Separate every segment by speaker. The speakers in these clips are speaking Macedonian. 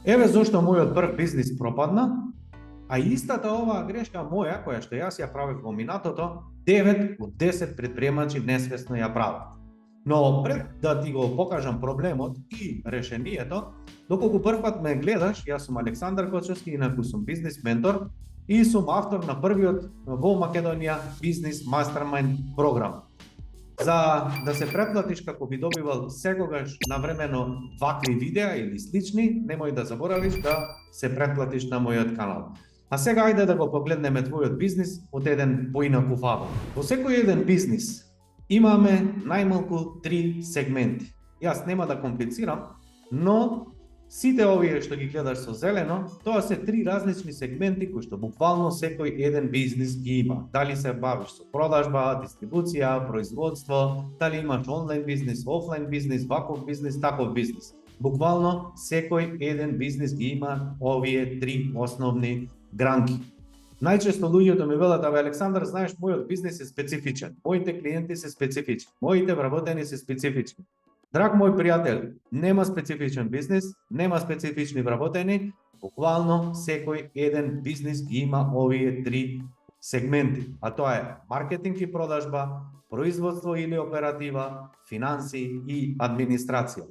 Speaker 1: Еве зошто мојот прв бизнис пропадна, а истата оваа грешка моја, која што јас ја правев во минатото, 9 од 10 предприемачи несвесно ја прават. Но пред да ти го покажам проблемот и решението, доколку првпат ме гледаш, јас сум Александар Кочевски, инаку сум бизнес ментор и сум автор на првиот во Македонија бизнес мастермајнд програм. За да се претплатиш како би добивал секогаш навремено вакви видеа или слични, немој да заборавиш да се претплатиш на мојот канал. А сега ајде да го погледнеме твојот бизнис од еден поинаков ъгол. Во секој еден бизнис имаме најмалку 3 сегменти. Јас нема да комплицирам, но сите овие што ги гледаш со зелено, тоа се 3 различни сегменти кои што буквално секој еден бизнис ги има. Дали се бавиш со продажба, дистрибуција, производство, дали имаш онлайн бизнис, офлайн бизнис, ваков бизнис, таков бизнис. Буквално секој еден бизнис ги има овие 3 основни гранки. Најчесто луѓето ми велат: "Абе Александар, знаеш, мојот бизнис е специфичен. Моите клиенти се специфични, моите вработени се специфични." Драг мој пријател, нема специфичен бизнис, нема специфични вработени, буквално секој еден бизнис ги има овие 3 сегменти, а тоа е маркетинг и продажба, производство или оператива, финанси и администрација.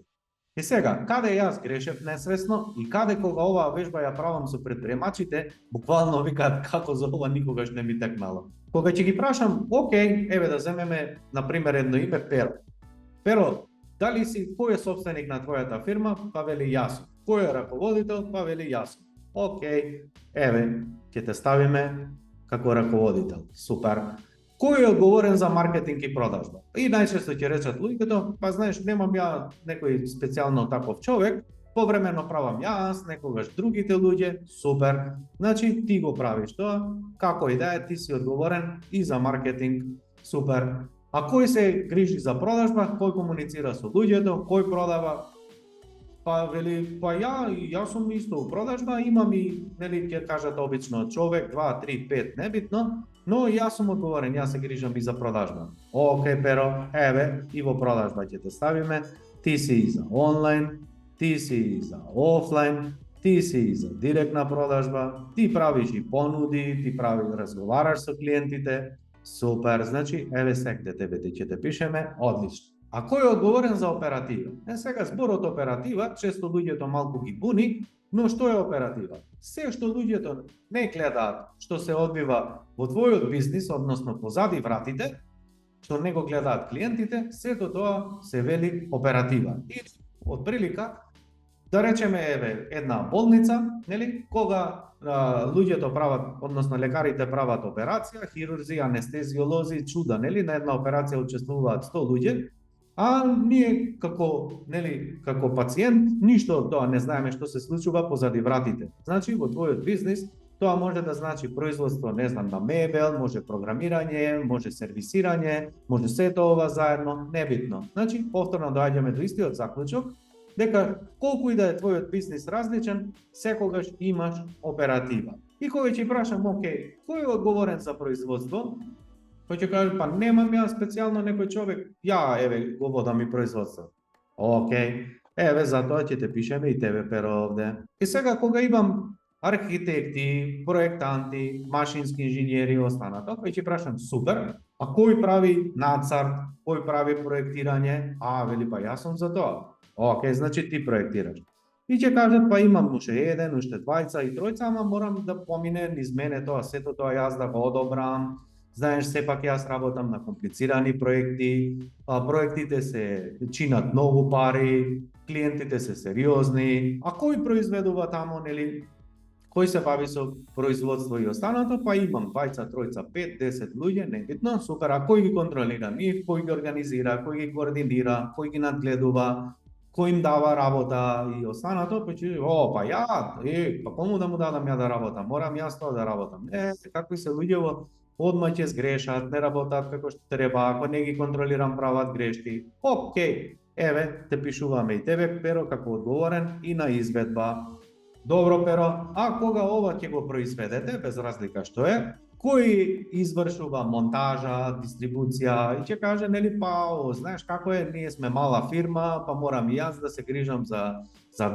Speaker 1: И сега, каде јас грешев несвесно и каде кога оваа вежба ја правам со предприемачите, буквално викаат: "Како за ова никогаш не ми текнало." Кога ќе ги прашам: "Океј, еве да земеме на пример едно име Pero. Pero, дали си кој е собственик на твојата фирма?" Па вели: "Јас сум." "Кој е раководител?" Па вели: "Јас сум." Океј, еве, ќе те ставиме како раководител. Супер. Кој е одговорен за маркетинг и продажба? И најчесто ќе речат луѓето: "Па знаеш, немам ја некој специјално таков човек, повремено правам јас, некогаш другите луѓе." Супер. Значи ти го правиш тоа, како и да е, ти си одговорен и за маркетинг. Супер. А кој се грижи за продажба, кој комуницира со луѓето, кој продава? Па вели: "Па јас сум исто у продажба, имам и, нели, ќе кажат обично човек, 2, 3, 5, небитно, но јас сум одговорен, јас се грижам и за продажба." Океј, Pero, еве, и во продажба ќе те ставиме, ти си и за онлайн, ти си и за офлайн, ти си и за директна продажба, ти правиш и понуди, ти разговараш со клиентите. Супер, значи, еве секте тебе ќе те пишеме, одлично. А кој е одговорен за оператива? Сега зборот оператива, често луѓето малку ги буни, но што е оператива? Се што луѓето не гледаат што се одвива во твојот бизнис, односно позади вратите, што не го гледаат клиентите, сето тоа се вели оператива. И од прилика, да речеме, еве, една болница, нели, кога луѓето прават, односно лекарите прават операција, хирурзи, анестезиолози, чуда, нели, на една операција учествуваат 100 луѓе, а ние како пациент ништо од тоа не знаеме што се случува позади вратите. Значи во твојот бизнис тоа може да значи производство, не знам, на мебел, може програмирање, може сервисирање, може сето ова заедно, небитно. Значи повторно доаѓаме до истиот заклучок, дека колку и да е твојот бизнис различен, секогаш имаш оператива. И кога ќе прашам: "Океј, кој е одговорен за производство?" Кој ќе каже: "Па немам ја специјално некој човек, ја еве го водам и производство." Океј, еве затоа ќе те пишеме и тебе, Pero, овде. И сега кога имам архитекти, проектанти, машински инженери и останато, кој ќе прашам: "Супер, а кој прави нацрт, кој прави проектирање?" Вели: "Па јас сум за тоа." Океј, значи ти проектираш. И ќе кажат: "Па имам уште еден, уште двајца и тројца, ама морам да помине низ мене тоа, сето тоа јас да го одобрам. Знаеш, сепак јас работам на комплицирани проекти, проектите се чинат многу пари, клиентите се сериозни, а кој произведува тамо, нели? Кој се бави со производство и останато?" Па имам 2, 3, 5, 10 луѓе, небитно. Супер, а кој ги контролира нив, кој ги организира, кој ги координира, кој ги надгледува, кој им дава работа и останато? Па кому да му дадам ја да работам? Морам јас тоа да работам. Какви се луѓе одма ќе сгрешат, не работат како што треба, ако не ги контролирам прават грешки. Океј, еве, те пишуваме и тебе, Pero, како одговорен и на изведба. Добро, Pero, а кога ова ќе го произведете, без разлика што е, кој извршува монтажа, дистрибуција и ќе каже, нели, па, знаеш како е, ние сме мала фирма, па морам и јас да се грижам за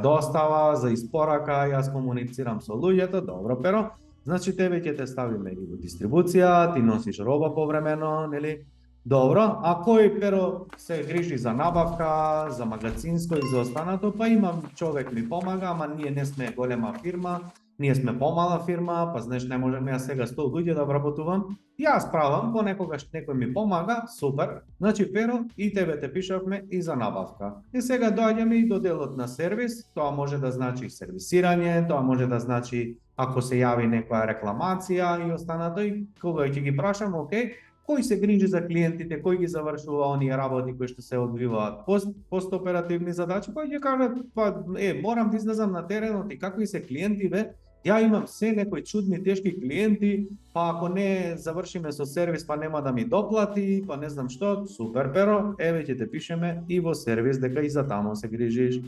Speaker 1: достава, за испорака, јас комуницирам со луѓето, добро, pero, значи тебе ќе те ставиме и во дистрибуција, ти носиш роба повремено, нели? Добро, а кој pero се грижи за набавка, за магазинско и за останато, па имам човек ми помага, ама ние не сме голема фирма, ние сме помала фирма, па знаеш не можеме ја сега 100 луѓе да вработувам. Јас правам, понекогаш некој ми помага, супер. Значи pero и тебе те пишавме и за набавка. И сега доаѓаме и до делот на сервис, тоа може да значи сервисирање, тоа може да значи ако се јави некоја рекламација и останато, и кога ќе ги прашам, окей, кој се грижи за клиентите, кој ги завршува оние работи кои што се одвиваат постоперативни задачи, па ќе кажат, па морам да излезам на теренот и какви се клиенти бе, ја имам се некои чудни тешки клиенти, па ако не завршиме со сервис, па нема да ми доплати, па не знам што, супер pero, еве ќе те пишеме и во сервис дека и за тамо се грижиш.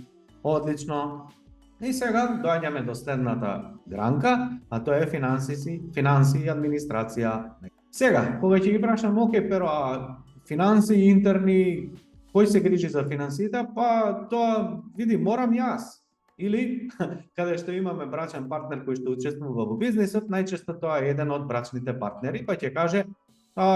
Speaker 1: Одлично. И сега доаѓаме до следната гранка, а тоа е финанси и администрација. Сега, кога ќе ги прашам, окей, pero финанси интерни, кој се грижи за финансите, па тоа, види, морам јас. Или, каде што имаме брачен партнер кој што учествува во бизнисот, најчесто тоа е еден од брачните партнери, па ќе каже,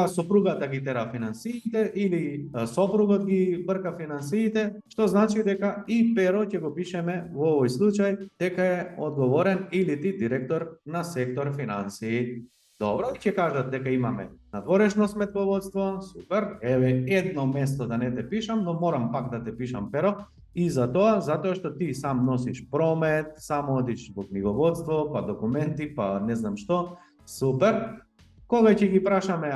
Speaker 1: сопругата ги тера финансиите или сопругот ги брка финансиите, што значи дека и pero ќе го пишеме во овој случај дека е одговорен или ти директор на сектор финансии. Добро, ќе кажат дека имаме надворешно сметководство, супер, еве едно место да не те пишам, но морам пак да те пишам pero, и затоа што ти сам носиш промет, сам одиш во книговодство, па документи, па не знам што, супер. Кога ќе ги прашаме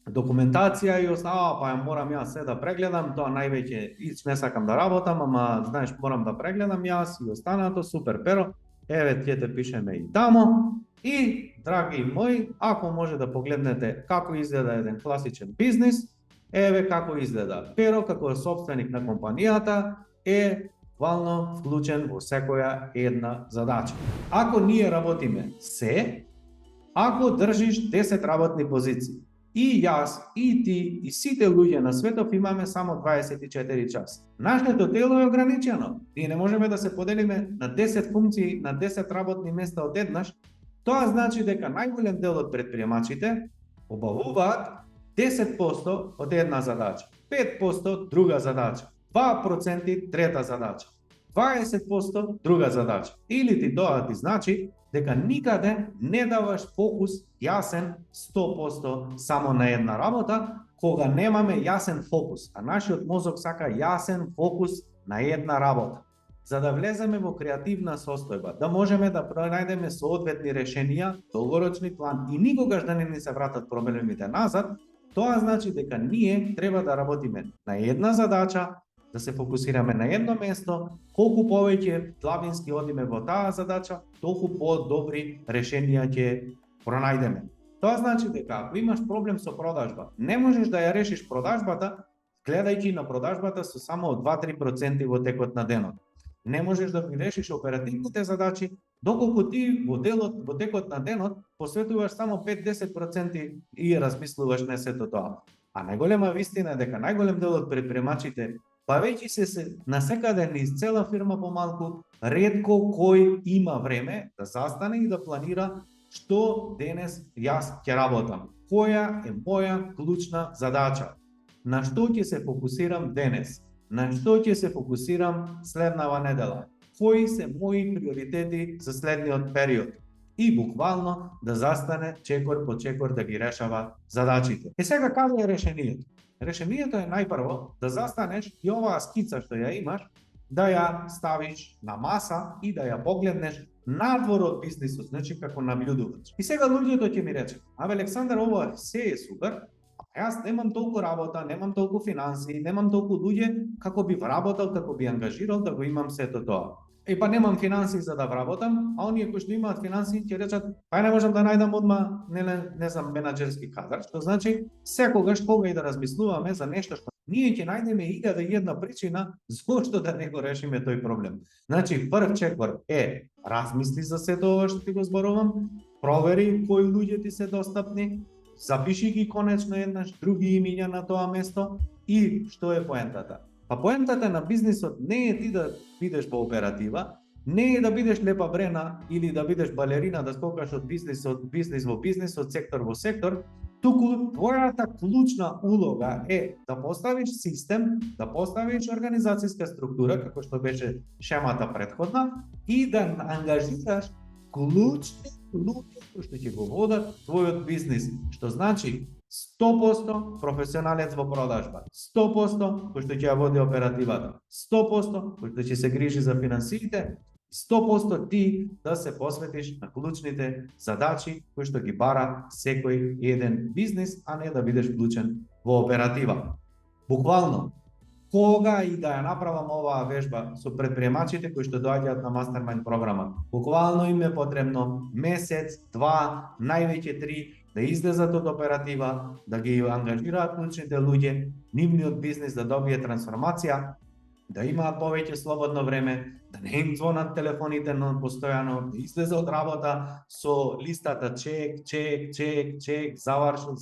Speaker 1: документација и остава, па морам јас се да прегледам, тоа највеќе не сакам да работам, ама знаеш морам да прегледам јас и останато, супер pero, еве ќе те пишеме и тамо. И, драги мои, ако може да погледнете како изгледа еден класичен бизнис, еве како изгледа. Pero како собственик на компанијата е буквално вклучен во секоја една задача. Ако ние работиме ако држиш 10 работни позиции, и јас, и ти, и сите луѓе на светов имаме само 24 часа. Нашето тело е ограничено. Ние не можеме да се поделиме на 10 функции, на 10 работни места одеднаш. Тоа значи дека најголем дел од предприемачите обавуваат 10% од една задача, 5% друга задача, 2% трета задача, 20% друга задача. Или ти тоа ти значи дека никаде не даваш фокус јасен 100% само на една работа, кога немаме јасен фокус, а нашиот мозок сака јасен фокус на една работа. За да влеземе во креативна состојба, да можеме да пронајдеме соодветни решенија, долгорочни план и никогаш да не ни се вратат проблемите назад, тоа значи дека ние треба да работиме на една задача, да се фокусираме на едно место, колку повеќе длабински одиме во таа задача, толку по-добри решенија ќе пронајдеме. Тоа значи дека ако имаш проблем со продажба, не можеш да ја решиш продажбата, гледајќи на продажбата со само 2-3% во текот на денот. Не можеш да ги решиш оперативните задачи, доколку ти во текот на денот посветуваш само 5-10% и размислуваш на сето тоа. А најголема вистина е дека најголем дел од предприемачите, па веќе се насекаде низ цела фирма помалку, ретко кој има време да застане и да планира што денес јас ќе работам. Која е моја клучна задача? На што ќе се фокусирам денес? На што ќе се фокусирам следнава недела? Кои се мои приоритети за следниот период? И буквално да застане чекор по чекор да ги решава задачите. И сега каде е решението? Решението е најпрво да застанеш и оваа скица што ја имаш, да ја ставиш на маса и да ја погледнеш надвор од бизнисот, значи како набљудувач. И сега луѓето ќе ми рече, абе Александар, ова се е супер, јас немам толку работа, немам толку финанси, немам толку луѓе, како би вработал, како би ангажирал да го имам сето тоа. И па немам финанси за да вработам, а оние кои што имаат финанси ќе речат, па не можам да најдам одма, не знам, менаџерски кадар, што значи секогаш кога и да размислуваме за нешто што ние ќе најдеме и една причина зошто да не го решиме тој проблем. Значи прв чекор е размисли за сето ова што ти го зборувам, провери кои луѓе ти се достапни, запиши ги конечно еднаш други имиња на тоа место и што е поентата? Па поентата на бизнисот не е ти да бидеш во оператива, не е да бидеш лепа брена или да бидеш балерина да скокаш од бизнис во бизнис, од сектор во сектор, туку твојата клучна улога е да поставиш систем, да поставиш организацијска структура, како што беше шемата претходна, и да ангажираш клучни луѓе кои што ќе го водат твојот бизнис, што значи 100% професионалец во продажба, 100% кој што ќе ја води оперативата, 100% кој што ќе се грижи за финансиите, 100% ти да се посветиш на клучните задачи кои што ги бара секој еден бизнис, а не да бидеш вклучен во оператива. Буквално, кога и да ја направам оваа вежба со предприемачите кои што доаѓаат на мастермајнд програма, буквално им е потребно месец, два, највеќе 3 да излезат од оператива, да ги ангажираат клучните луѓе, нивниот бизнис да добие трансформација, да имаат повеќе слободно време, да не им звонат телефоните но постојано, да излезе од работа со листата чек, завршил,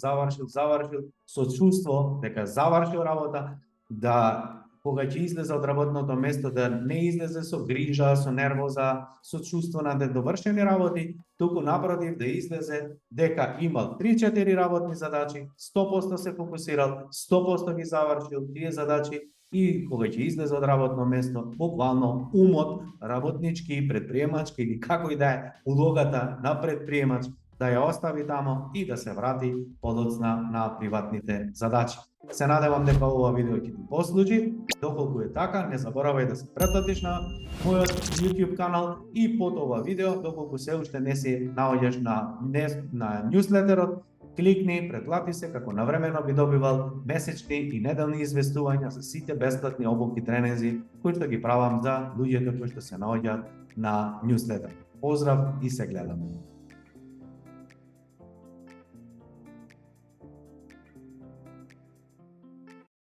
Speaker 1: со чувство дека завршил работа, да кога ќе излезе од работното место да не излезе со грижа, со нервоза, со чувство на недовршени работи, туку напротив да излезе дека имал 3-4 работни задачи, 100% се фокусирал, 100% ги завршил тие задачи и кога ќе излезе од работно место, буквално умот, работнички, предприемачки или како и да е улогата на предприемач, да ја остави тамо и да се врати подоцна на приватните задачи. Се надевам дека ова видео ќе ти послужи. Доколку е така, не заборавај да се претплатиш на мојот YouTube канал и под ова видео, доколку се уште не си наоѓаш на ньюслетерот, кликни, претплати се како навремено би добивал месечни и неделни известувања за сите бесплатни обуки тренинзи кои што ги правам за луѓето кои што се наоѓаат на ньюслетер. Поздрав и се гледаме.